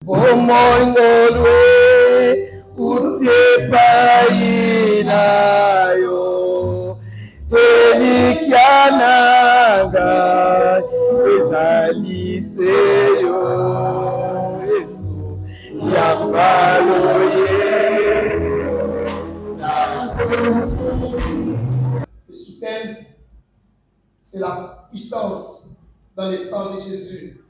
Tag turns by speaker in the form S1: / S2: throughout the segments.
S1: Omongolwe utie painayo elikiananga ezaliseyo Yesu yambaloye. Le soutien, c'est la puissance dans le sang de Jésus.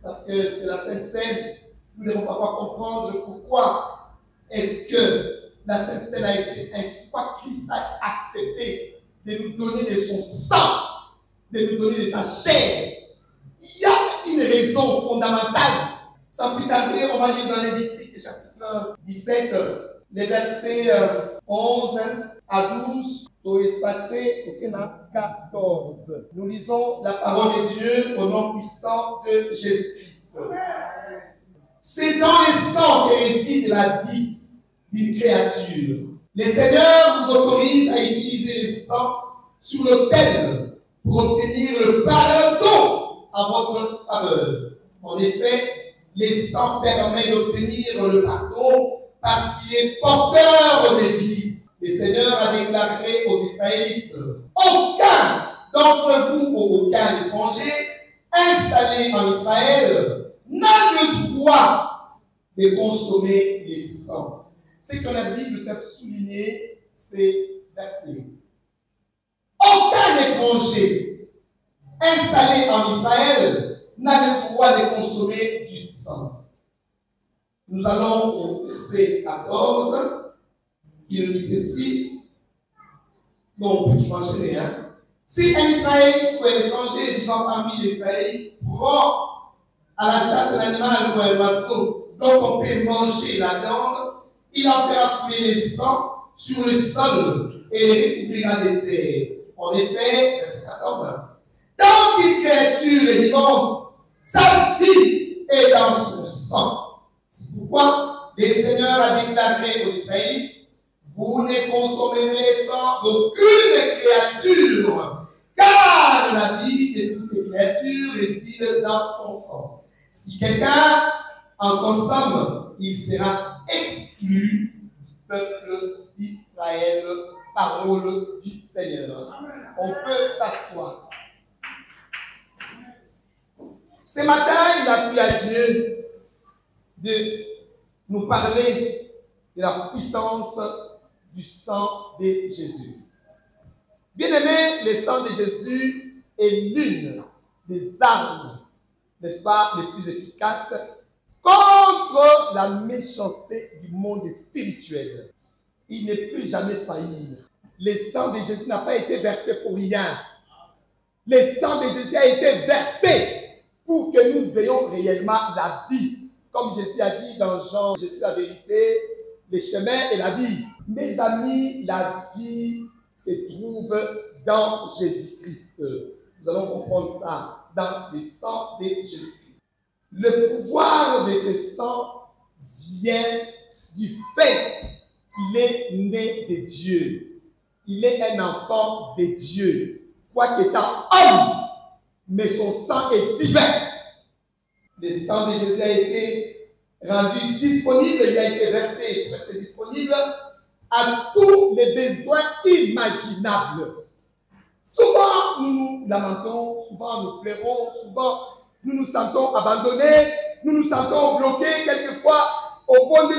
S1: Parce que c'est la Sainte Seine, nous devons parfois comprendre pourquoi est-ce que la Sainte Seine a été ainsi, pourquoi Christ a accepté de nous donner de son sang, de nous donner de sa chair. Il y a une raison fondamentale. Sans plus tarder, on va lire dans Lévitique chapitre 17, les versets 11 à 12. Au espacé, au 14. Nous lisons la parole de Dieu au nom puissant de Jésus-Christ. C'est dans le sang que réside la vie d'une créature. Le Seigneur vous autorise à utiliser le sang sur l'autel pour obtenir le pardon à votre faveur. En effet, le sang permet d'obtenir le pardon parce qu'il est porteur de vie. Le Seigneur a déclaré aux Israélites, aucun d'entre vous ou aucun étranger installé en Israël n'a le droit de consommer le sang. Ce que la Bible peut souligner, c'est versets. Aucun étranger installé en Israël n'a le droit de consommer du sang. Nous allons au verset 14. qui nous dit ceci. Donc, on peut changer, hein. Si un Israélite ou un étranger vivant parmi les Israélites prend à la chasse un animal ou un oiseau dont on peut manger la viande, il en fera couler le sang sur le sol et les recouvrira de terre. En effet, verset 14, tant qu'une créature est vivante, sa vie est dans son sang. C'est pourquoi le Seigneur a déclaré aux Israélites, vous ne consommerez le sang d'aucune créature, car la vie de toute créature réside dans son sang. Si quelqu'un en consomme, il sera exclu du peuple d'Israël. Parole du Seigneur. On peut s'asseoir. Ce matin, il a plu à Dieu de nous parler de la puissance du sang de Jésus. Bien-aimé, le sang de Jésus est l'une des armes, n'est-ce pas, les plus efficaces contre la méchanceté du monde spirituel. Il ne peut jamais faillir. Le sang de Jésus n'a pas été versé pour rien. Le sang de Jésus a été versé pour que nous ayons réellement la vie. Comme Jésus a dit dans Jean, je suis la vérité, le chemin et la vie. Mes amis, la vie se trouve dans Jésus-Christ. Nous allons comprendre ça dans le sang de Jésus-Christ. Le pouvoir de ce sang vient du fait qu'il est né de Dieu. Il est un enfant de Dieu. Quoiqu'étant homme, mais son sang est divin. Le sang de Jésus a été rendu disponible, il a été versé, disponible à tous les besoins imaginables. Souvent, nous nous lamentons, souvent nous pleurons, souvent nous nous sentons abandonnés, nous nous sentons bloqués, quelquefois au bon Dieu,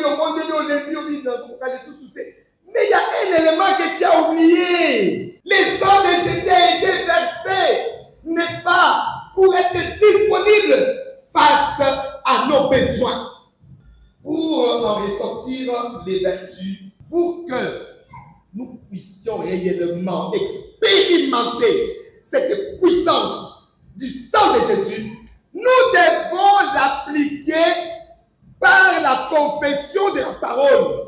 S1: mais il y a un élément que tu as oublié. Le sang de Jésus a été versé, n'est-ce pas, pour être disponible face à nos besoins, pour en ressortir les vertus, pour que nous puissions réellement expérimenter cette puissance du sang de Jésus. Nous devons l'appliquer par la confession de la parole.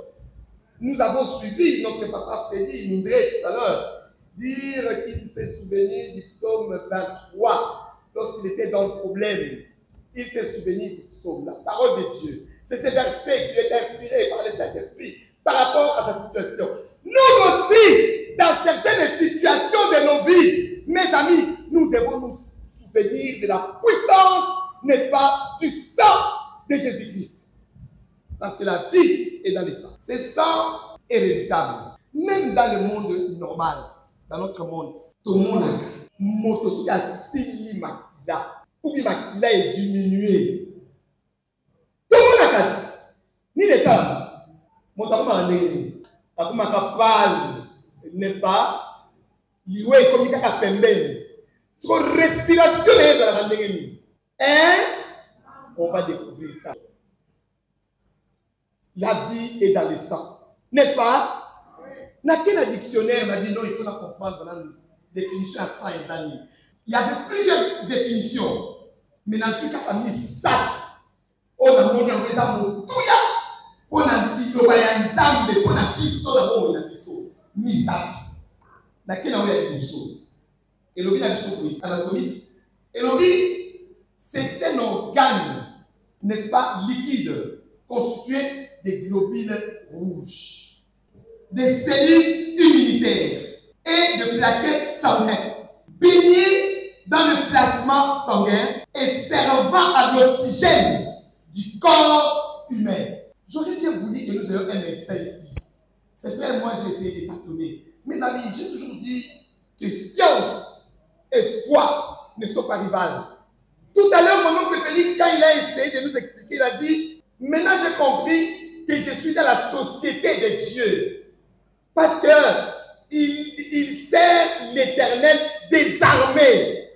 S1: Nous avons suivi notre papa Freddy Mindré tout à l'heure dire qu'il s'est souvenu du psaume 23 lorsqu'il était dans le problème. Il s'est souvenu du psaume, la parole de Dieu. C'est ce verset qui est inspiré par le Saint-Esprit par rapport à sa situation. Nous aussi, dans certaines situations de nos vies, mes amis, nous devons nous souvenir de la puissance, n'est-ce pas, du sang de Jésus-Christ. Jésus-Christ. Parce que la vie est dans le sang. Ce sang est héréditable. Même dans le monde normal, dans notre monde, tout le monde a moto a sili makila. Ou bien makila est diminué. Tout le monde a dit. Ni les femmes. Mon temps a né. A comme un pâle, n'est-ce pas? Lioué comme il y a pembé. Son respiration est dans la randonnée. Hein? On va découvrir ça. La vie est dans le sang. N'est-ce pas? Dans quel dictionnaire m'a dit non, il faut la comprendre dans la définition à 100 années. Il y a plusieurs définitions. Mais dans ce cas, on a mis ça. On a mis ça. On a mis ça. On a mis ça. Dans quel endroit et l'obi anatomique. Et l'obi, c'est un organe, n'est-ce pas, liquide, constitué de globules rouges, des cellules immunitaires et de plaquettes sanguines, baignées dans le plasma sanguin et servant à l'oxygène du corps humain. J'aurais bien voulu que nous ayons un médecin ici. C'est vrai, moi j'ai essayé de tâtonner. Mes amis, j'ai toujours dit que science et foi ne sont pas rivales. Tout à l'heure, mon oncle Félix, quand il a essayé de nous expliquer, il a dit, maintenant j'ai compris que je suis dans la société de Dieu. Parce que il sert l'Éternel des armées.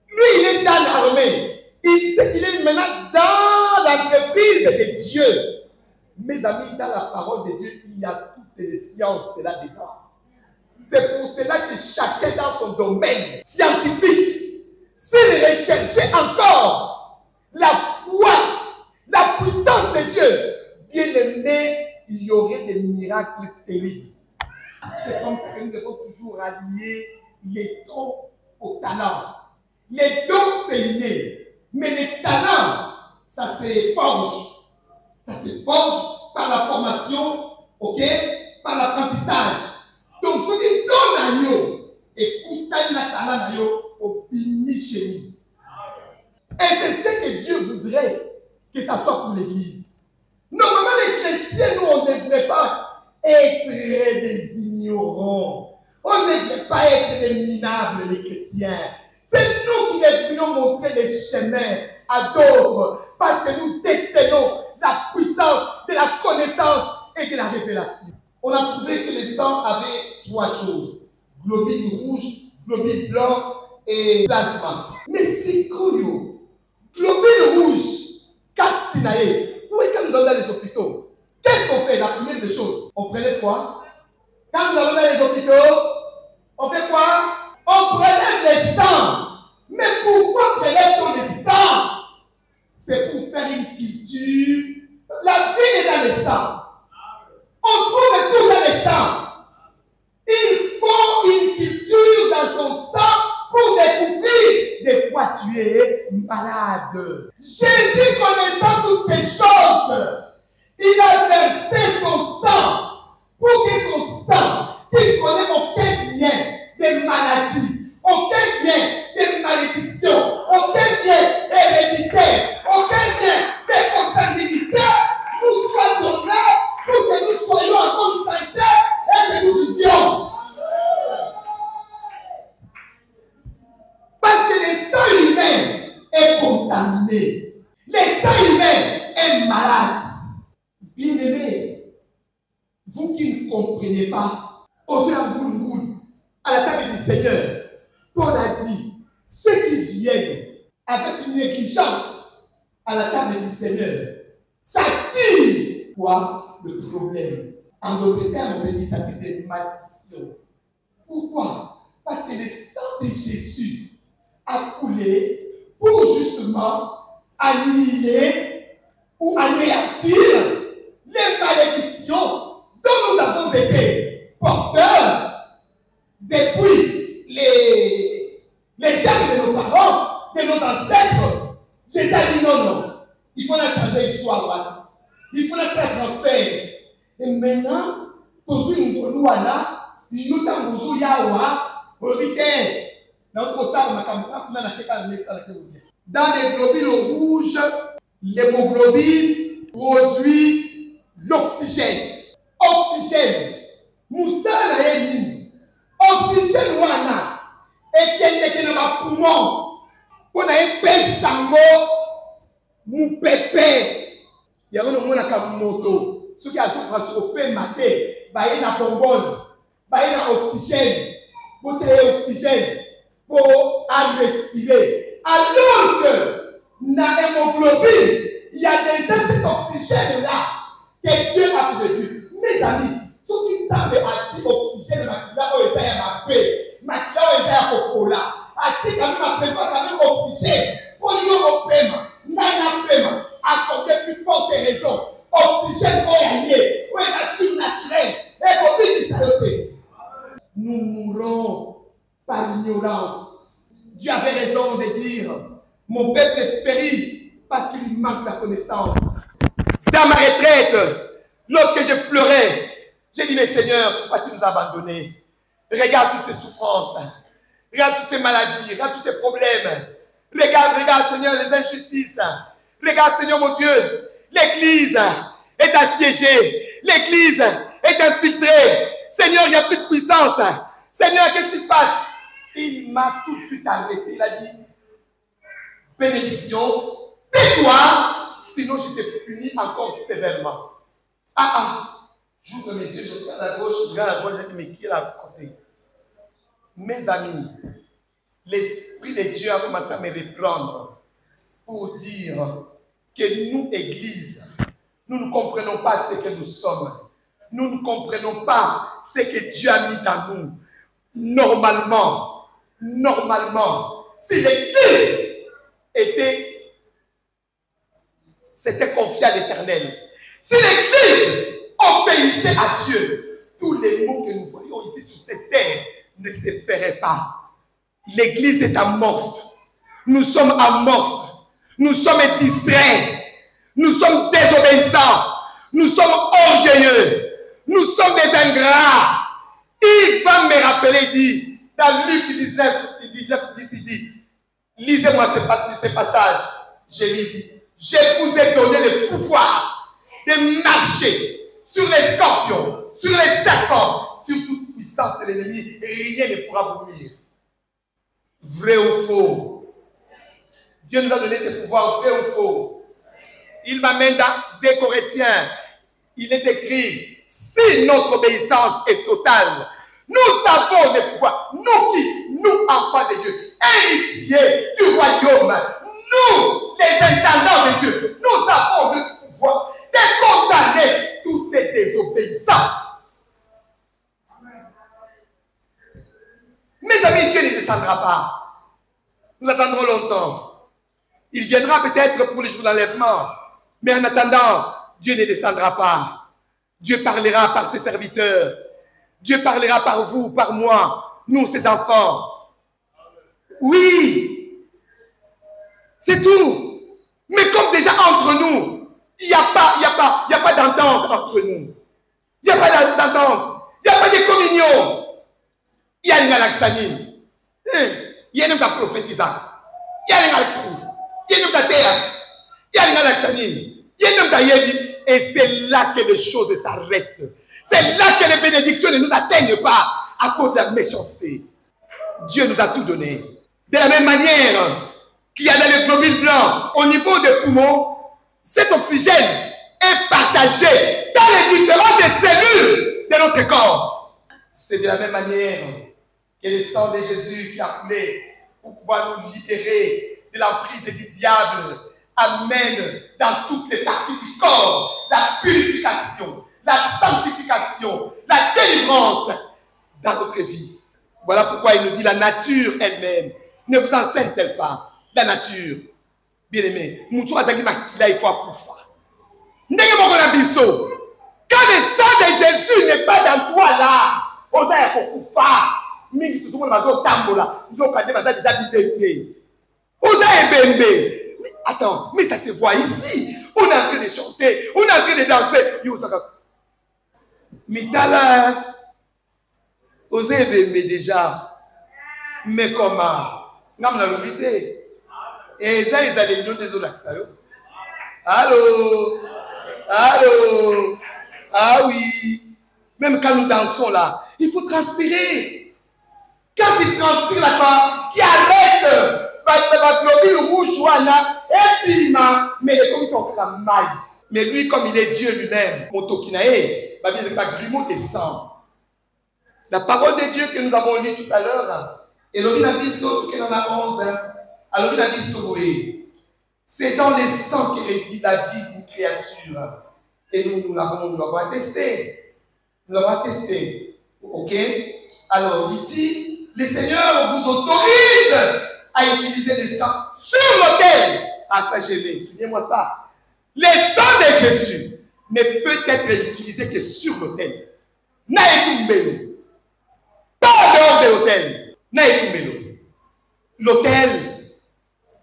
S1: Lui, il est dans l'armée. Il sait qu'il est maintenant dans l'entreprise de Dieu. Mes amis, dans la parole de Dieu, il y a toutes les sciences là-dedans. C'est pour cela que chacun dans son domaine scientifique, s'il recherchait encore la foi, la puissance de Dieu, bien aimé, il y aurait des miracles terribles. C'est comme ça que nous devons toujours allier les dons au talent. Les dons, c'est inné, mais les talents, ça se forge. Ça se forge par la formation, ok, par l'apprentissage. Donc, ce qui donne à nous, écoutez la talent à nous au bini chez nous. Et c'est ce que Dieu voudrait que ça soit pour l'Église. Normalement, les chrétiens, nous, on ne devrait pas être des ignorants. On ne devrait pas être des minables, les chrétiens. C'est nous qui devrions montrer les chemins à d'autres parce que nous détenons la puissance de la connaissance et de la révélation. On a trouvé que le sang avait 3 choses. Globules rouges, globules blancs et plasma. Mais c'est curieux. Globules rouges, 4 tinaïs. Vous voyez quand nous allons dans les hôpitaux, qu'est-ce qu'on fait? La première des choses, on prélève quoi? Quand nous allons dans les hôpitaux, on fait quoi? On prélève le sang. Mais pourquoi prélève-t-on le sang? C'est pour faire une culture. La vie est dans le sang. On trouve tout dans le sang. Il faut une culture dans ton sang pour découvrir de quoi tu es malade. Jésus, connaissant toutes ces choses, il a versé son sang pour que son sang, qu'il connaît aucun lien des maladies, aucun lien des malédictions, aucun lien héréditaire, aucun lien des consanguinités, nous soit donné pour que nous soyons en bonne santé et que nous vivions. Parce que le sang humain est contaminé. Le sang humain est malade. Bien-aimés, vous qui ne comprenez pas, osez un boule à la table du Seigneur. Paul a dit, ceux qui viennent avec une négligence à la table du Seigneur, ça tire quoi? Le problème. En d'autres termes, on peut dire ça tire des malédictions. Pourquoi? Parce que le sang de Jésus a coulé pour justement annihiler ou anéantir les malédictions dont nous avons été porteurs depuis les germes de nos parents, de nos ancêtres. Jésus a dit non. Il faut la changer l'histoire. Il faut la faire transfert. Et maintenant, pour une loi là, nous avons yawa, dans les globules rouges, l'hémoglobine produit l'oxygène. Oxygène. Moussa na yeni. Oxygène wana. Et qu'elle n'a poumon. On a un pèse sango. Mou pépé. Il y a un moment comme moto. Ce qui a tout passé au père maté. Bah il y a un bonbonne. Bah il y a oxygène. Pour tirer oxygène. Pour respirer. Alors que dans l'hémoglobine, il y a déjà cet oxygène-là que Dieu a prévu. Mes amis, ceux qui savent anti-oxygène, makila o eza ya mabe, makila o eza ya kokola, ati kami ma prévoit quand même oxygène pour yo opema, nana pema, accordé plus forte raison, oxygène oyaye, o eza surnaturel, et covid sayote. Nous mourons par ignorance. Dieu avait raison de dire, mon peuple est péri parce qu'il lui manque la connaissance. Dans ma retraite, lorsque je pleurais, j'ai dit, mais Seigneur, pourquoi tu nous as abandonnés? Regarde toutes ces souffrances, regarde toutes ces maladies, regarde tous ces problèmes. Regarde, Seigneur, les injustices. Regarde, Seigneur, mon Dieu, l'Église est assiégée, l'Église est infiltrée. Seigneur, il n'y a plus de puissance. Seigneur, qu'est-ce qui se passe? Il m'a tout de suite arrêté. Il a dit, bénédiction, tais-toi, sinon je te punis encore sévèrement. J'ouvre mes yeux, je regarde à gauche, je regarde à droite, je dis, mais qui est à côté? Mes amis, l'Esprit de Dieu a commencé à me reprendre pour dire que nous, Église, nous ne comprenons pas ce que nous sommes. Nous ne comprenons pas ce que Dieu a mis dans nous. Normalement, si l'Église s'était confiée à l'Éternel, si l'Église obéissait à Dieu, tous les mots que nous voyons ici sur cette terre ne se feraient pas. L'Église est amorphe. Nous sommes amorphes. Nous sommes distraits. Nous sommes désobéissants. Nous sommes orgueilleux. Nous sommes des ingrats. Il va me rappeler, il dit, dans Luc 19, 10, il dit, lisez-moi ce passage. Je lui dis, je vous ai donné le pouvoir de marcher sur les scorpions, sur les serpents, sur toute puissance de l'ennemi, et rien ne pourra vous nuire. Vrai ou faux? Dieu nous a donné ce pouvoir, vrai ou faux? Il m'amène dans 2 Corinthiens. Il est écrit, si notre obéissance est totale, nous avons le pouvoir. Nous, enfants de Dieu, héritiers du royaume, nous, les intendants de Dieu, nous avons le pouvoir de condamner toute désobéissance. Mes amis, Dieu ne descendra pas. Nous attendrons longtemps. Il viendra peut-être pour le jour de l'enlèvement. Mais en attendant, Dieu ne descendra pas. Dieu parlera par ses serviteurs. Dieu parlera par vous, par moi, nous, ses enfants. Oui, c'est tout. Mais comme déjà entre nous, il n'y a pas d'entente entre nous. Il n'y a pas d'entente. Il n'y a pas de communion. Il y a une galaxanie. Il y a une prophétisation. Il y a une galaxanie. Il y a une terre. Il y a une galaxanie. Il y a une galaxanie. Et c'est là que les choses s'arrêtent. C'est là que les bénédictions ne nous atteignent pas à cause de la méchanceté. Dieu nous a tout donné. De la même manière qu'il y a dans le globule blanc, au niveau des poumons, cet oxygène est partagé dans les différentes cellules de notre corps. C'est de la même manière que le sang de Jésus qui a coulé pour pouvoir nous libérer de l'emprise du diable amène dans toutes les parties du corps la purification, la sanctification, la délivrance dans notre vie. Voilà pourquoi il nous dit la nature elle-même. Ne vous enseigne-t-elle pas? La nature, bien aimé, il faut accoucher. Quand le sang de Jésus n'est pas dans toi là, on sait attends, mais ça se voit ici. On est en train de chanter, on est en train de danser. Mitala, osez bébé déjà. Mais comment? Nous l'avons oublié. Et ça, ils allaient nous désoler. Allô? Allô? Ah oui. Même quand nous dansons là, il faut transpirer. Quand il transpire là-bas, qui arrête la globule rouge, et puis mais les commissions sont la maille. Mais lui, comme il est Dieu lui-même, Motokinae, c'est pas grumeau des sangs. La parole de Dieu que nous avons lue tout à l'heure, et l'Obinabiso qui en a 11, alors c'est dans les sangs qui réside la vie d'une créature. Et nous l'avons attesté. Nous l'avons attesté. Ok? Alors, il dit, le Seigneur vous autorise à utiliser le sang sur l'autel. Ah, ça, je l'ai. Souvenez-moi ça. Le sang de Jésus ne peut être utilisé que sur l'autel. Naïtumbelo. Pas dehors de l'autel. Naïtumbelo. L'autel,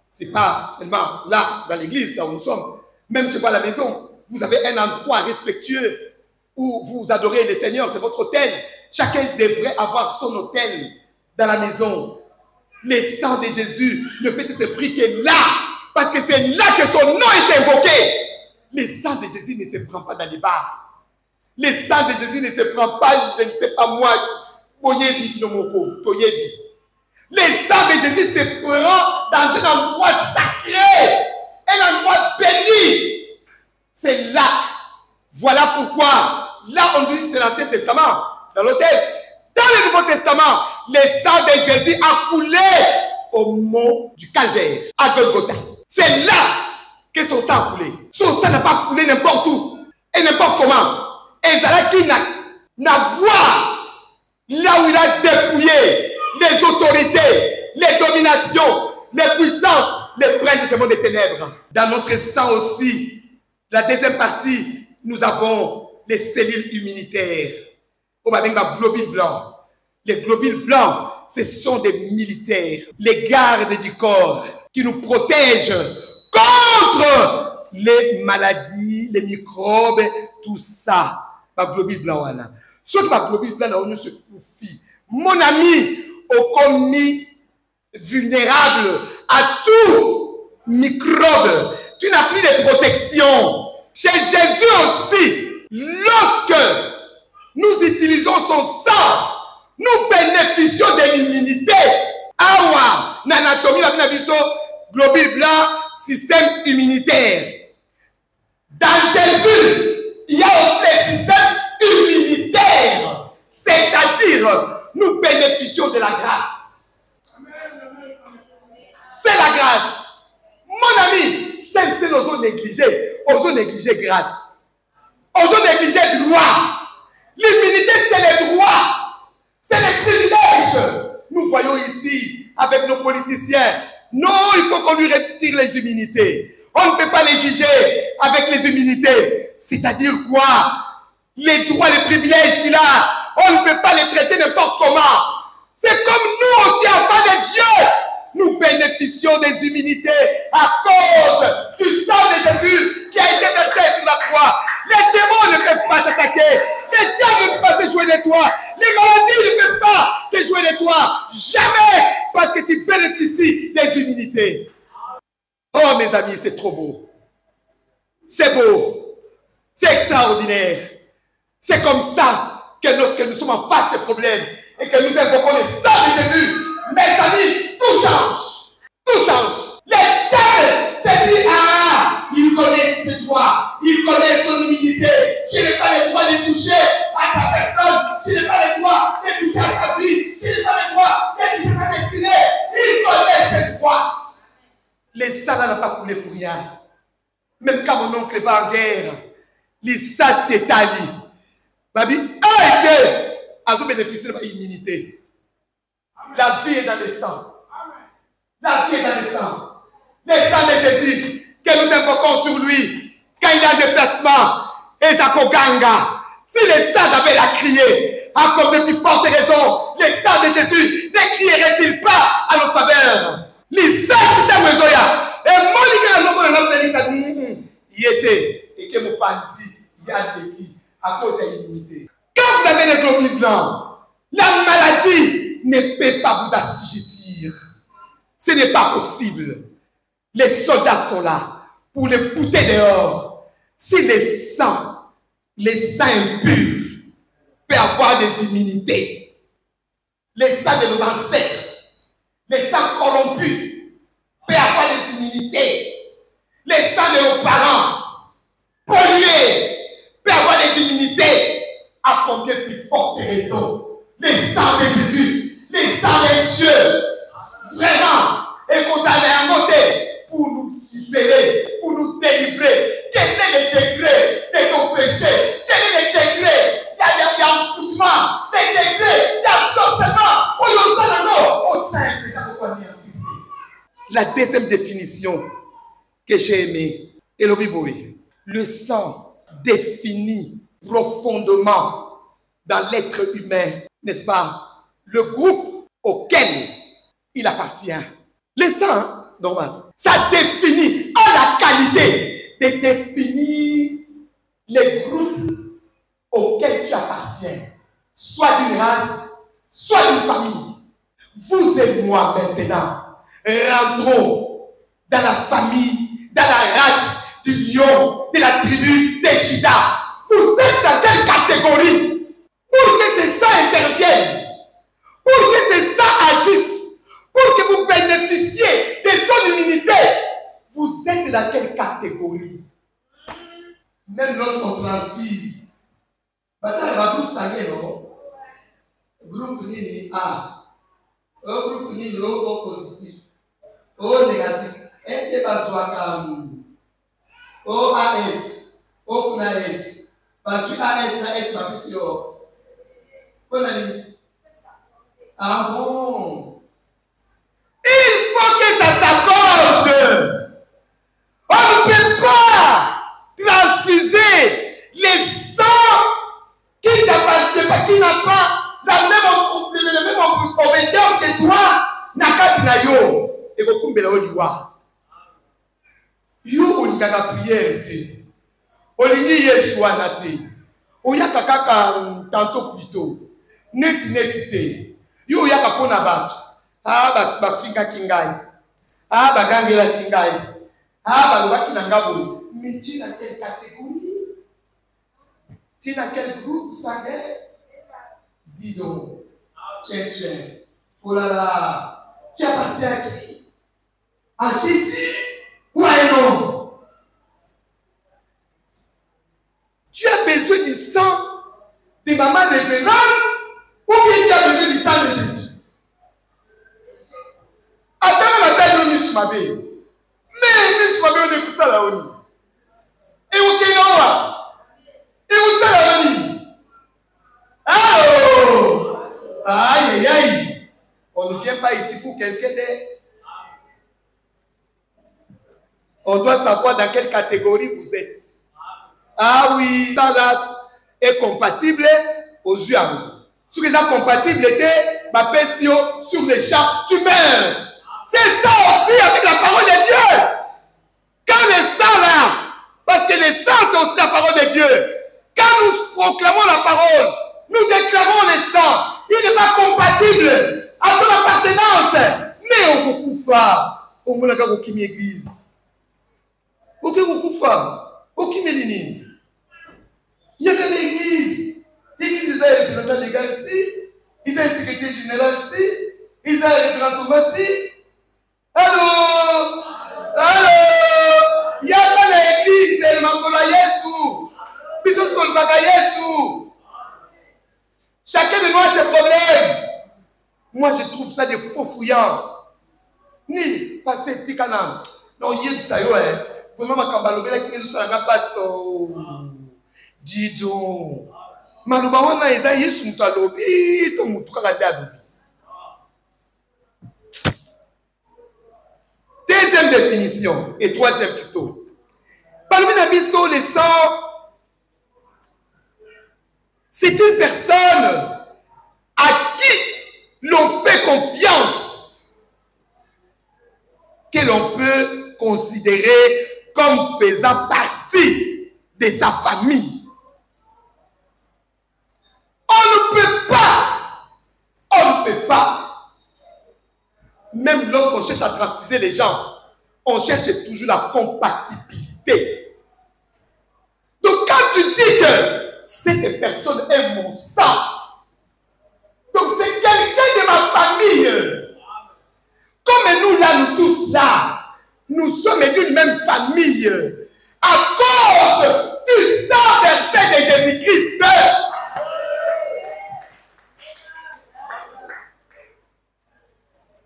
S1: c'est pas seulement là, dans l'église, là où nous sommes. Même chez vous à la maison, vous avez un endroit respectueux où vous adorez le Seigneur, c'est votre autel. Chacun devrait avoir son autel dans la maison. Le sang de Jésus ne peut être pris que là, parce que c'est là que son nom est invoqué. Le sang de Jésus ne se prend pas dans les bars. Le sang de Jésus ne se prend pas, je ne sais pas moi, le sang de Jésus se prend dans un endroit sacré, un endroit béni. C'est là. Voilà pourquoi, là on dit c'est l'Ancien Testament, dans l'autel. Dans le Nouveau Testament, le sang de Jésus a coulé au mont du Calvaire, à Golgotha. C'est là que son sang a coulé. Son sang n'a pas coulé n'importe où et n'importe comment. Et Zalaki n'a boire là où il a dépouillé les autorités, les dominations, les puissances, les princes de ce monde des ténèbres. Dans notre sang aussi, la deuxième partie, nous avons les cellules immunitaires. On va dire les globules blancs. Les globules blancs, ce sont des militaires, les gardes du corps qui nous protègent contre les maladies, les microbes, tout ça. Les globules blancs, voilà. Sauf que les globules blancs, on se confie. Mon ami, au commis vulnérable à tout microbe. Tu n'as plus de protection. Chez Jésus aussi, lorsque nous utilisons son sang, nous bénéficions de l'immunité. Awa, l'anatomie, la globule blanc, système immunitaire. Dans Jésus, il y a aussi un système immunitaire. C'est-à-dire, nous bénéficions de la grâce. C'est la grâce. Mon ami, c'est nous négliger. Osons négliger grâce. Osons négliger droit. L'immunité, c'est les droits. C'est les privilèges. Nous voyons ici, avec nos politiciens, non, il faut qu'on lui retire les immunités. On ne peut pas les juger avec les immunités. C'est-à-dire quoi? Les droits, les privilèges qu'il a, on ne peut pas les traiter n'importe comment. C'est comme nous aussi, enfants de Dieu. Nous bénéficions des immunités à cause du sang de Jésus qui a été versé sur la croix. Les démons ne peuvent pas t'attaquer. Les diables ne peuvent pas se jouer de toi. Les maladies ne peuvent pas se jouer de toi. Jamais, parce que tu bénéficies des immunités. Oh mes amis, c'est trop beau. C'est beau. C'est extraordinaire. C'est comme ça que lorsque nous sommes en face des problèmes et que nous invoquons le sang de Jésus, mes amis, tout change. Tout change. Les diables se disent, ah, il connaît ses droits, il connaît son humilité. Je n'ai pas le droit de toucher à sa personne. Je n'ai pas le droit de toucher à sa vie. Je n'ai pas le droit de toucher à sa destinée. Il connaît ses droits. Les sang n'a pas coulé pour rien. Même quand mon oncle va en guerre, les sang s'est allié. Babi, a été à son bénéfice de l'immunité. La vie est dans le sang. La vie est dans le sang. Le sang de Jésus que nous invoquons sur lui quand il y a un déplacement. Et Zakoganga. Si le sang d'Abel a crié, à cause de plus forte raison, le sang de Jésus ne crierait-il pas à notre faveur? Les sang c'est un Mesoya. Et moi, il était. Et que mon panzi, il y a des qui à cause de l'immunité. Quand vous avez les globules blancs, la maladie ne peut pas vous assujettir. Ce n'est pas possible. Les soldats sont là pour les bouter dehors. Si les sangs impurs peuvent avoir des immunités, les sangs de nos ancêtres, les sangs corrompus peuvent avoir des immunités, les sangs de nos parents pollués peuvent avoir des immunités, à combien plus forte raison les sangs de Jésus, les sangs de Dieu, vraiment, et qu'on allait à côté pour nous libérer, pour nous délivrer. Quel est le degré de ton péché? Quel est le degré? Il y a un foutement, le degré, il y a un sorcement, au sein de Jésus. La deuxième définition que j'ai aimée, est le sang définit profondément dans l'être humain, n'est-ce pas, le groupe auquel il appartient. Le sang, normal, ça définit à la qualité de définir les groupes auxquels tu appartiens, soit d'une race, soit d'une famille. Vous et moi maintenant, rentrons dans la famille, dans la race du lion, de la tribu de Juda. Vous êtes dans quelle catégorie? Pour que ces sangs interviennent, pour que ces sangs agissent, pour que vous bénéficiez de son immunité, vous êtes dans quelle catégorie? Même lorsqu'on transfuse, le groupe sanguin, non? Groupe Nini A, groupe Nini O positif, O négatif. Est-ce que Bazoua O AS, O kuna S, Bazoui AS na S ma pisio. Ah bon? Il faut que ça s'accorde. On ne peut pas transfuser les sangs qui n'appartiennent pas, qui n'ont pas la même obédience que toi, Nakati yo. Et vous pouvez le dire. Yo, on y a prière. On y a Yesu anate. On y a kaka tantôt plutôt. Net. Yo, y a pas na bat. Ah, ba finga kingai. Ah, ba gangela kingai. Ah, ba kinangabo. Mais tu dans quelle catégorie? Tu es dans quel groupe sanguin? Dis donc. Tiens. Oh là là. Tu appartiens à qui? À Jésus ou à un homme? Tu as besoin du sang de maman révérende ou bien tu as besoin du sang de Jésus? Attends la taille de Nusmabe. Mais Nusmabe, on est pour ça là-haut. Et où est-ce et où est-ce là-haut? Aïe. On ne vient pas ici pour quelqu'un d'autre. On doit savoir dans quelle catégorie vous êtes. Ah oui, ça est compatible aux yeux à vous. Si vous êtes compatible, sur les champs, tu meurs. C'est ça aussi avec la parole de Dieu. Quand les sangs là, parce que les sangs c'est aussi la parole de Dieu. Quand nous proclamons la parole, nous déclarons les sangs. Il n'est pas compatible à ton appartenance. Mais on beaucoup fort. On m'a dit qu'il y a une église. Aucune ligne. Il y a une église. L'église, ils ont un représentant légal ici. Ils ont un secrétaire général ici. Ils ont un représentant ici. Allô? Il y a dans l'église, c'est le Mangola Yesu. Puis ce sont le Baga Yesu. Chacun de nous a ses problèmes. Moi, je trouve ça des faux fouillants. Ni passer Tikana. Non, il y a ça, ouais. Vraiment, ma cambalobé, là, qui nous sont là, pasteur. Dis donc. Malouba, on a Eza, Yesu, Moutalobi, ton Moutou, Kaladabou. Deuxième définition, et troisième plutôt. Parmi les bistos, les sangs, c'est une personne à qui l'on fait confiance, que l'on peut considérer comme faisant partie de sa famille. On ne peut pas, même lorsqu'on cherche à transfuser les gens, on cherche toujours la compatibilité. Donc quand tu dis que cette personne est mon sang, donc c'est quelqu'un de ma famille. Comme nous là, nous tous là, nous sommes d'une même famille. À cause du sang versé de Jésus-Christ.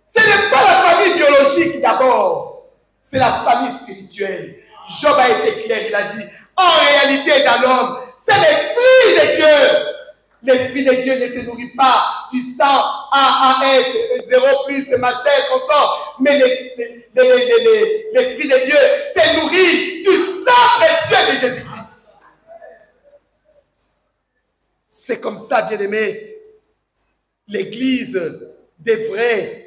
S1: Ce n'est pas la famille biologique d'abord, c'est la famille spirituelle. Job a été clair, il a dit, en réalité dans l'homme, c'est l'Esprit de Dieu. L'Esprit de Dieu ne se nourrit pas du sang AAS, 0 plus, machin, consort. Mais l'Esprit de Dieu se nourrit du sang précieux de Jésus-Christ. C'est comme ça, bien-aimé, l'Église devrait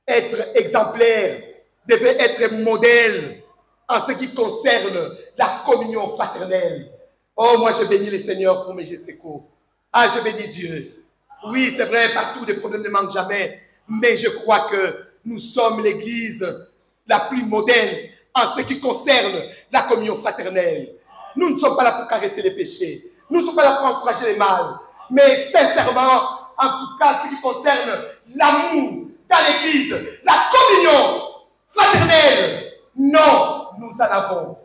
S1: être exemplaire, devrait être modèle en ce qui concerne la communion fraternelle. Oh, moi je bénis le Seigneur pour mes GCCO. Ah, je bénis Dieu. Oui, c'est vrai, partout les problèmes ne manquent jamais. Mais je crois que nous sommes l'Église la plus modèle en ce qui concerne la communion fraternelle. Nous ne sommes pas là pour caresser les péchés. Nous ne sommes pas là pour encourager les mal. Mais sincèrement, en tout cas, ce qui concerne l'amour dans l'Église, la communion fraternelle, non, nous en avons.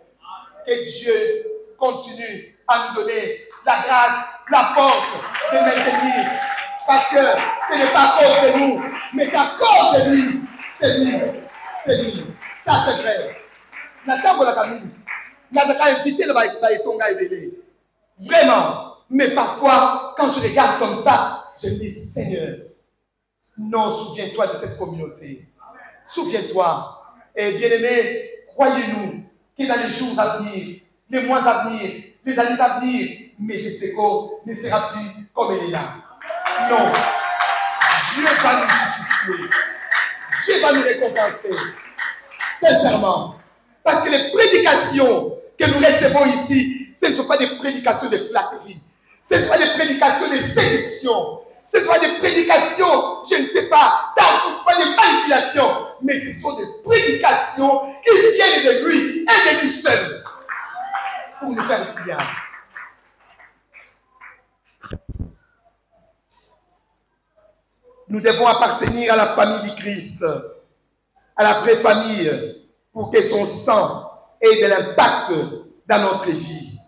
S1: Que Dieu continue à nous donner la grâce, la force de maintenir. Parce que ce n'est pas à cause de nous, mais c'est à cause de lui. C'est lui. C'est lui. Ça, c'est vrai. Nathan la Camille, n'a pas invité le Baïtonga et vraiment. Mais parfois, quand je regarde comme ça, je me dis, Seigneur, non, souviens-toi de cette communauté. Souviens-toi. Et bien aimé, croyez-nous que dans les jours à venir, les mois à venir, les années à venir, mais GCCO ne sera plus comme elle est là. Non. Dieu va nous justifier. Dieu va nous récompenser. Sincèrement. Parce que les prédications que nous recevons ici, ce ne sont pas des prédications de flatterie. Ce ne sont pas des prédications de séduction. Ce ne sont pas des prédications, je ne sais pas, pas des manipulations. Mais ce sont des prédications qui viennent de lui et de lui seul. Pour nous faire du bien. Nous devons appartenir à la famille du Christ, à la vraie famille, pour que son sang ait de l'impact dans notre vie.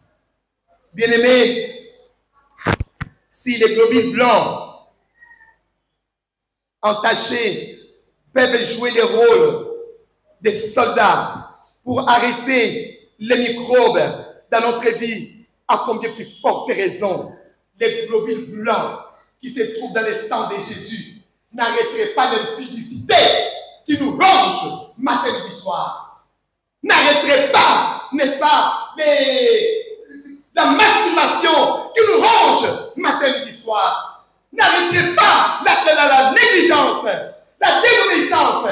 S1: Bien-aimés, si les globules blancs entachés peuvent jouer le rôle des soldats pour arrêter les microbes dans notre vie, à combien plus forte raison, les globules blancs qui se trouvent dans le sang de Jésus n'arrêteraient pas l'impudicité qui nous ronge matin et soir. N'arrêteraient pas, n'est-ce pas, la masturbation qui nous ronge matin et soir. N'arrêteraient pas la négligence, la désobéissance,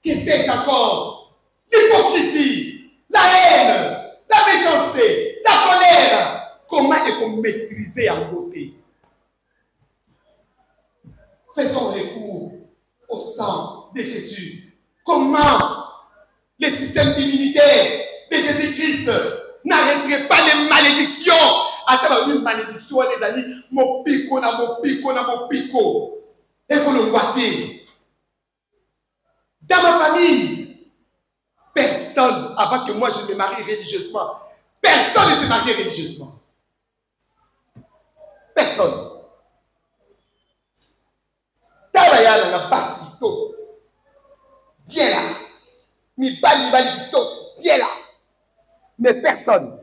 S1: que sais-je encore, l'hypocrisie, la haine, la méchanceté, la colère. Comment est-on maîtrisé en beauté? Faisons recours au sang de Jésus. Comment le système immunitaire de Jésus-Christ n'arrêterait pas les malédictions? Attends, une malédiction, les amis, mon pico, na mon pico, na mon pico. Et qu'on le voit. Dans ma famille, personne, avant que moi je me marie religieusement, personne ne s'est marié religieusement. Personne. Tabayala na basito. Bien là. Mi bali bien là. Mais personne.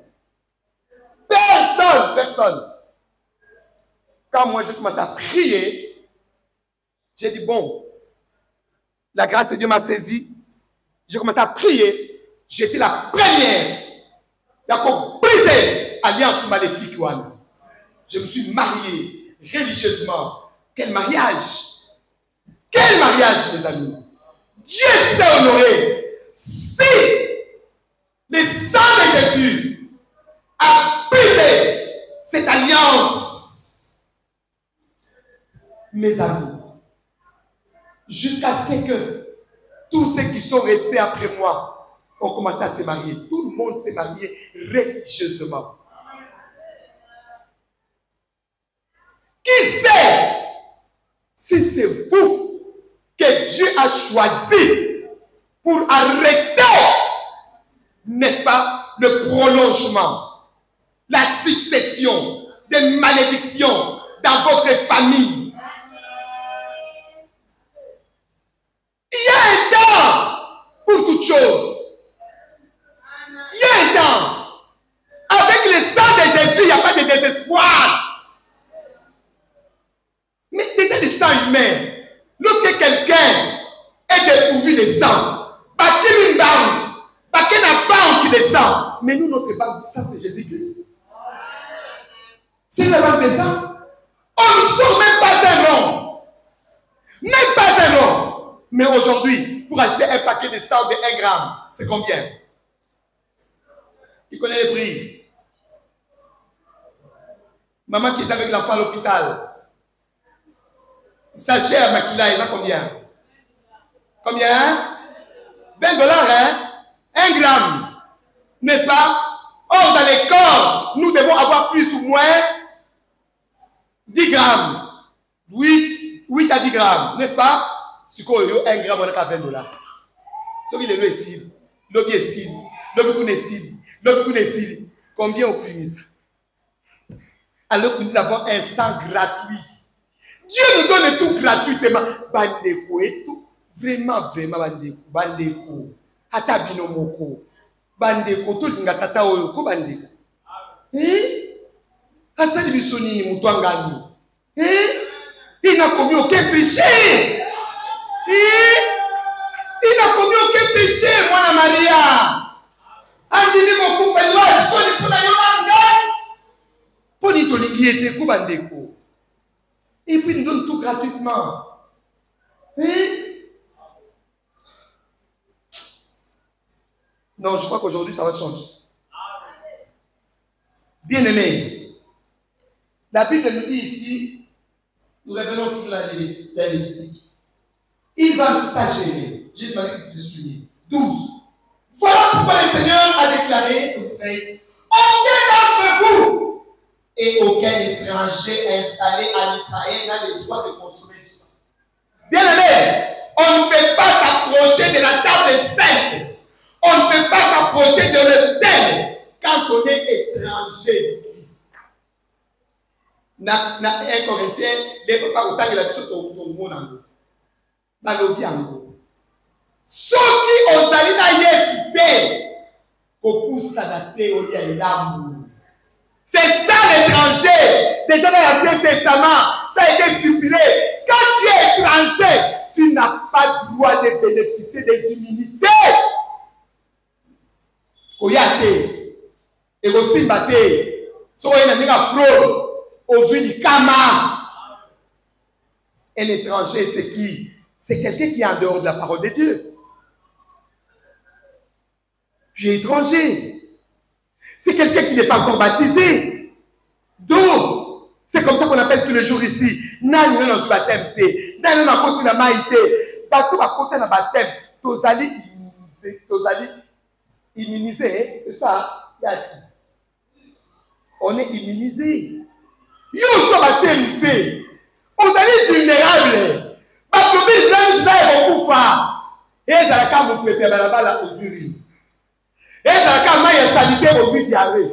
S1: Personne. Quand moi je commence à prier, j'ai dit bon, la grâce de Dieu m'a saisi. J'ai commencé à prier. J'étais la première. Il a brisé alliance maléfique. Je me suis marié religieusement. Quel mariage! Quel mariage, mes amis! Dieu s'est honoré. Si le sang de Jésus a brisé cette alliance, mes amis, jusqu'à ce que tous ceux qui sont restés après moi ont commencé à se marier. Tout le
S2: monde s'est marié religieusement. Qui sait si c'est vous que Dieu a choisi pour arrêter, n'est-ce pas, le prolongement, la succession des malédictions dans votre famille. Il y a un temps pour toute chose. Il y a un temps. Avec le sang de Jésus, il n'y a pas de désespoir. Mais déjà le sang humain, lorsque quelqu'un est dépourvu de sang, parce qu'il n'a pas qui descend. Mais nous, notre banque, ça c'est Jésus-Christ. C'est la banque de sang. On ne sort même pas un nom. Même pas un nom. Mais aujourd'hui, pour acheter un paquet de sang de 1 gramme, c'est combien? Qui connaît les prix? Maman qui est avec l'enfant à l'hôpital. Sachet à Makila, il a combien? Combien? 20 $, hein? 1 gramme. N'est-ce pas? Or, dans les corps, nous devons avoir plus ou moins 10 grammes. 8 à 10 grammes. N'est-ce pas? Si vous avez 1 gramme, on a 20 $. Ce qui est le cible. L'objet est cible. L'objet est cible. Combien on peut mis ça? Alors que nous avons un sang gratuit. Dieu nous donne tout gratuitement. Bandeko et tout. Vraiment, bandeko. Bandeko. Hatabino moko. Bandeko. Tout le monde tata oyoko bandeko. Asali bisoni ni mutwangani. Il n'a commis aucun péché. Il n'a commis aucun péché, moi, Maria. Andini beaucoup fait loi, soni pour la yolanda. Pour n'y tolinguer te bandeko. Et puis il nous donne tout gratuitement. Non, je crois qu'aujourd'hui ça va changer. Bien aimé, la Bible nous dit ici, nous revenons toujours à Lévitique. Il va s'agérer. J'ai demandé que vous expliquiez. 12. Voilà pourquoi le Seigneur a déclaré aux Israélites: aucun d'entre vous et aucun étranger installé en Israël n'a le droit de consommer du sang. Bien aimé, on ne peut pas s'approcher de la table sainte. On ne peut pas s'approcher de l'autel quand on est étranger du Christ. Na 1 Corinthiens, les papas ont la chose au monde. Ceux qui ont allé dans Yesu, pour pousser à au lia et l'amour. C'est ça l'étranger. Déjà dans l'Ancien Testament, ça a été stipulé. Quand tu es étranger, tu n'as pas le droit de bénéficier des immunités. Oyate, et aussi bate, so y a une fraude, aux unis kama. Un étranger, c'est qui? C'est quelqu'un qui est en dehors de la parole de Dieu. Tu es étranger. C'est quelqu'un qui n'est pas encore baptisé. Donc, c'est comme ça qu'on appelle tous les jours ici. Nani non sur baptême té, nani non côté na maïté, bateau à côté na baptême, tozali immunisé, c'est ça, Yati. On est immunisé. Yo sur baptême té, on est vulnérable. Bateau bi blanc là beaucoup fort. Et ça la quand vous préparez là-bas aux urines. Et ça quand maille sanitaire aux diarrhée.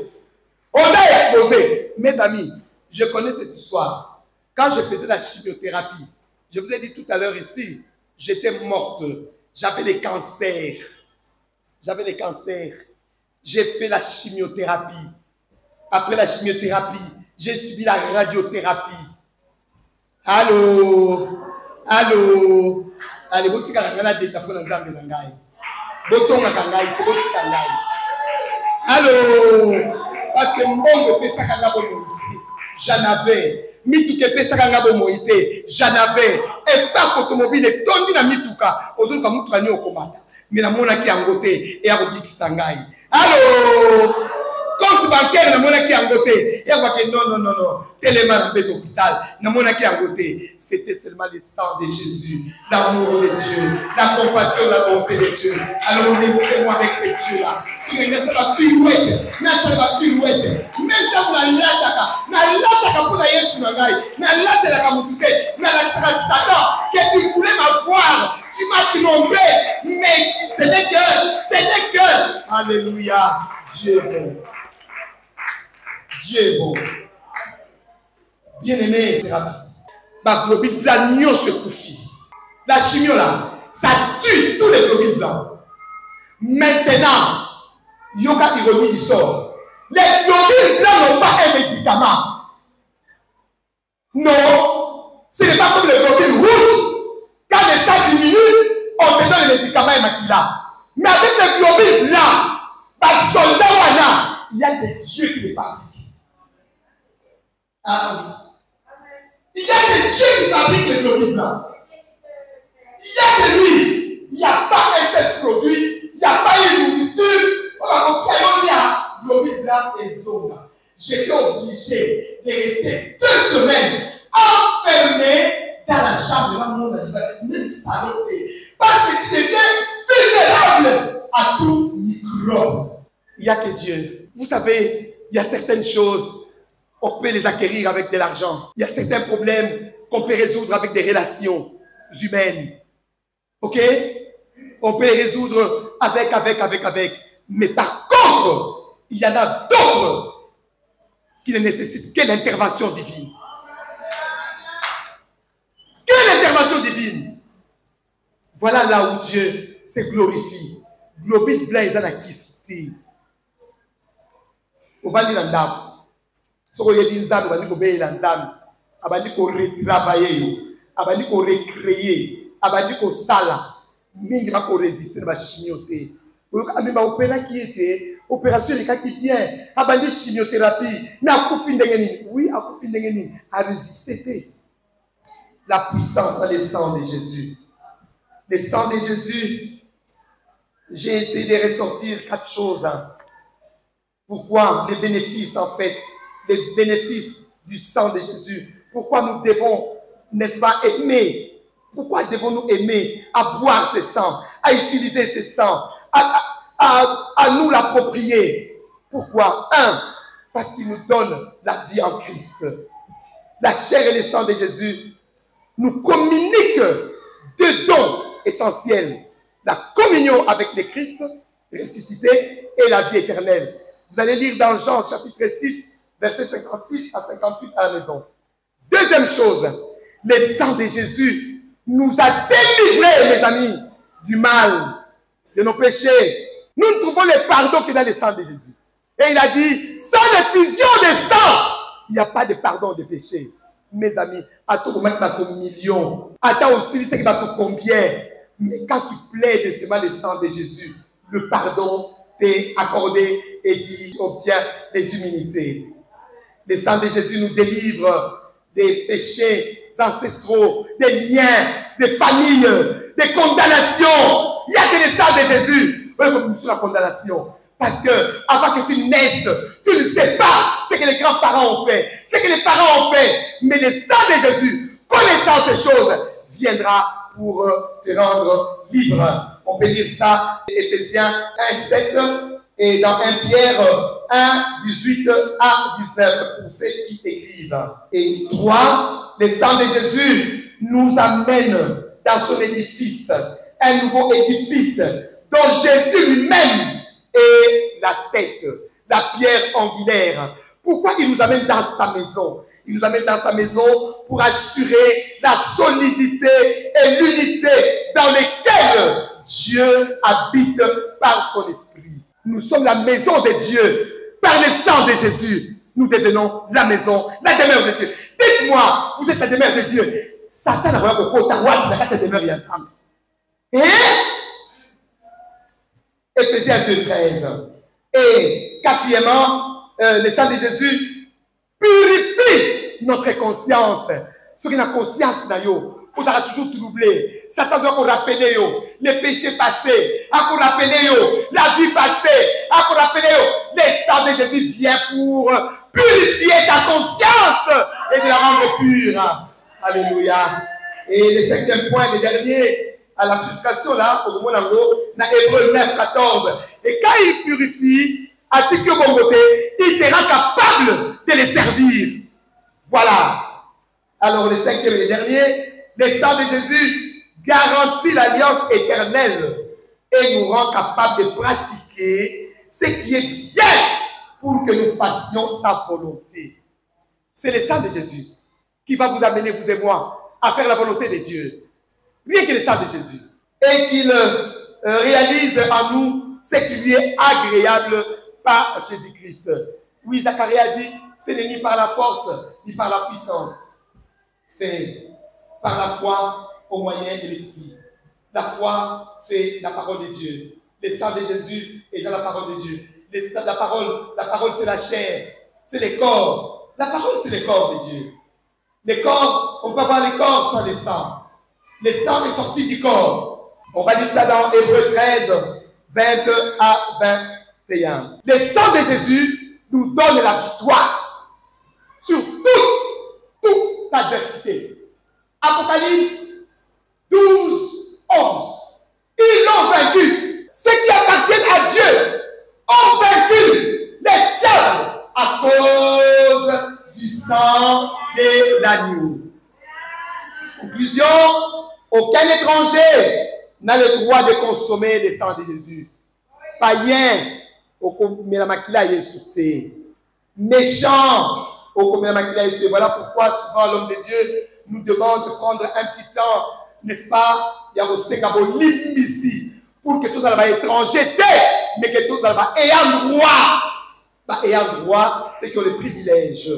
S2: On a exposé. Mes amis, je connais cette histoire. Quand je faisais la chimiothérapie, je vous ai dit tout à l'heure ici, j'étais morte. J'avais des cancers. J'ai fait la chimiothérapie. Après la chimiothérapie, j'ai subi la radiothérapie. Allô? Allez, vous êtes là, allô? Parce que mon peut ça j'en avais. Mituke pesa kanga bomoité, j'en avais. Et pas automobile et tondi na mituka. Ozon ka mutu ani okomata. Mais na mona ki angote et a robiki sangai. Allô? compte bancaire na mona qui en côté. Et on va que non. Tellement un bête hôpital. Na mona qui en côté. C'était seulement le sang de Jésus, l'amour de Dieu, la compassion, la bonté de Dieu. Alors laissez-moi avec ces dieux-là. Si vous laissez la pirouette, laissez la pirouette. Même quand vous avez l'ataka pour la Yesu Nagai, l'ataka pour tout l'ataka Satan, que tu voulais m'avoir, tu m'as trompé, mais ce n'est que. Alléluia, Dieu est bon. Dieu est bon. Bien-aimé, thérapie. Ma globule blanc, se confie. La chimio là, ça tue tous les globules blancs. Maintenant, yoga ironie il sort. Les globules blancs n'ont pas un médicament. Non, ce n'est pas comme les globules rouges. Quand les sang diminue, on te donne les médicaments et maquilla. Mais avec les globules blancs, soldats, il y a des dieux qui les fabriquent. Il y a des dieux qui fabriquent les globules blancs. Il y a de lui. Il n'y a pas un seul produit. Il n'y a pas une nourriture. On va il y a globule blanc et zone. J'étais obligé de rester 2 semaines enfermé dans la chambre de la monde animale, même saloté. Parce que tu deviens vulnérable à tout microbe. Il n'y a que Dieu. Vous savez, il y a certaines choses. On peut les acquérir avec de l'argent. Il y a certains problèmes qu'on peut résoudre avec des relations humaines. Ok? On peut les résoudre avec. Mais par contre, il y en a d'autres qui ne nécessitent que l'intervention divine. Que l'intervention divine. Voilà là où Dieu se glorifie. Globule blanc et anarchiste. On va dire dans si vous avez dit que vous avez retravailler, vous avez recréer, vous avez sala, vous avez résister à la chimiothérapie. Vous avez opération qui vient, vous avez chimiothérapie, mais à résister. La puissance dans le sang de Jésus. Le sang de Jésus, j'ai essayé de ressortir 4 choses. Pourquoi les bénéfices en fait? Les bénéfices du sang de Jésus. Pourquoi nous devons, n'est-ce pas, aimer? Pourquoi devons-nous aimer à boire ce sang, à utiliser ce sang, à nous l'approprier? Pourquoi? 1, parce qu'il nous donne la vie en Christ. La chair et le sang de Jésus nous communiquent 2 dons essentiels. La communion avec le Christ ressuscité et la vie éternelle. Vous allez lire dans Jean chapitre 6, versets 56 à 58 à la maison. Deuxième chose, le sang de Jésus nous a délivrés, mes amis, du mal, de nos péchés. Nous ne trouvons le pardon que dans le sang de Jésus. Et il a dit, sans l'effusion de sang, il n'y a pas de pardon de péché. Mes amis, à tout moment, tu as ton million. Attends aussi, c'est qu'il va te combien. Mais quand tu plaides seulement le sang de Jésus, le pardon t'est accordé et tu obtiens les humilités. Le sang de Jésus nous délivre des péchés ancestraux, des liens, des familles, des condamnations. Il n'y a que le sang de Jésus. Comme sur la condamnation. Parce que avant que tu naisses, tu ne sais pas ce que les grands-parents ont fait, ce que les parents ont fait. Mais le sang de Jésus, connaissant ces choses, viendra pour te rendre libre. On peut lire ça, Éphésiens 1:7 et dans 1 Pierre 1:18 à 19 pour ceux qui écrivent. Et 3, le sang de Jésus nous amène dans son édifice, un nouveau édifice dont Jésus lui-même est la tête, la pierre angulaire. Pourquoi il nous amène dans sa maison? Il nous amène dans sa maison pour assurer la solidité et l'unité dans lesquelles Dieu habite par son esprit. Nous sommes la maison de Dieu. Par le sang de Jésus, nous devenons la maison, la demeure de Dieu. Dites-moi, vous êtes la demeure de Dieu. Satan n'a pas beaucoup de demeure ensemble. Et Éphésiens 2:13. Et quatrièmement, le sang de Jésus purifie notre conscience. Ce qui est la conscience, vous allez toujours troublé. Satan doit nous rappeler les péchés passés, à nous rappeler la vie passée, à nous rappeler les sang de Jésus vient pour purifier ta conscience et de la rendre pure. Alléluia. Et le cinquième point, le dernier, à la purification là, au moment dans Hébreux 9, 14. Et quand il purifie, à tout que bon côté, il sera capable de les servir. Voilà. Alors le cinquième et le dernier, le sang de Jésus garantit l'alliance éternelle et nous rend capables de pratiquer ce qui est bien pour que nous fassions sa volonté. C'est le sang de Jésus qui va vous amener, vous et moi, à faire la volonté de Dieu. Rien que le sang de Jésus. Et qu'il réalise en nous ce qui lui est agréable par Jésus-Christ. Oui, Zacharie a dit, ce n'est ni par la force, ni par la puissance. C'est par la foi au moyen de l'Esprit. La foi, c'est la parole de Dieu. Le sang de Jésus est dans la parole de Dieu. La parole c'est la chair, c'est le corps. La parole, c'est le corps de Dieu. Le corps, on peut avoir le corps sans le sang. Le sang est sorti du corps. On va lire ça dans Hébreux 13, 20 à 21. Le sang de Jésus nous donne la victoire sur toute adversité. Apocalypse 12, 11. Ils l'ont vaincu. Ceux qui appartiennent à Dieu ont vaincu les diables à cause du sang de l'agneau. Conclusion, aucun étranger n'a le droit de consommer le sang de Jésus. Païen, méchant, voilà pourquoi souvent l'homme de Dieu nous demande de prendre un petit temps, n'est-ce pas? Il y a aussi un ici pour que tous les étrangers mais que tous les ayant droit. Ayant droit, c'est que le privilège